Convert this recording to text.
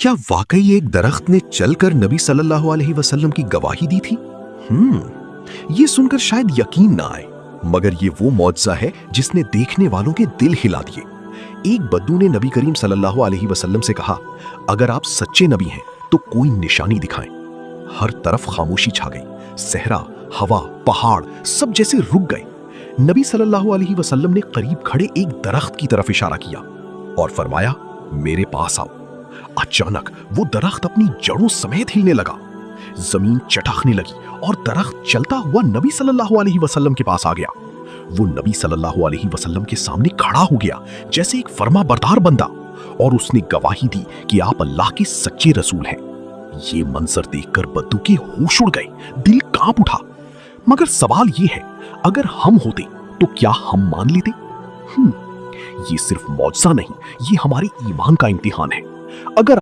क्या वाकई एक दरख्त ने चलकर नबी सल्लल्लाहु अलैहि वसल्लम की गवाही दी थी? ये सुनकर शायद यकीन ना आए, मगर ये वो मौजज़ा है जिसने देखने वालों के दिल हिला दिए। एक बद्दू ने नबी करीम सल्लल्लाहु अलैहि वसल्लम से कहा, अगर आप सच्चे नबी हैं तो कोई निशानी दिखाएं। हर तरफ खामोशी छा गई। सहरा, हवा, पहाड़ सब जैसे रुक गए। नबी सल्लल्लाहु अलैहि वसल्लम ने करीब खड़े एक दरख्त की तरफ इशारा किया और फरमाया, मेरे पास आओ। अचानक वो दरख्त अपनी जड़ों समेत हिलने लगा। जमीन चटकने लगी और दरख्त चलता हुआ नबी सल्लल्लाहु अलैहि वसल्लम के पास आ गया। वो नबी सल्लल्लाहु अलैहि वसल्लम के सामने खड़ा हो गया जैसे एक फर्मा बरदार बंदा, और उसने गवाही दी कि आप अल्लाह के सच्चे रसूल हैं। ये मंजर देखकर बद्दू के होश उड़ गए, दिल कांप उठा। मगर सवाल ये है, अगर हम होते तो क्या हम मान लेते? ये सिर्फ मौजज़ा नहीं, ये हमारे ईमान का इम्तिहान है। अगर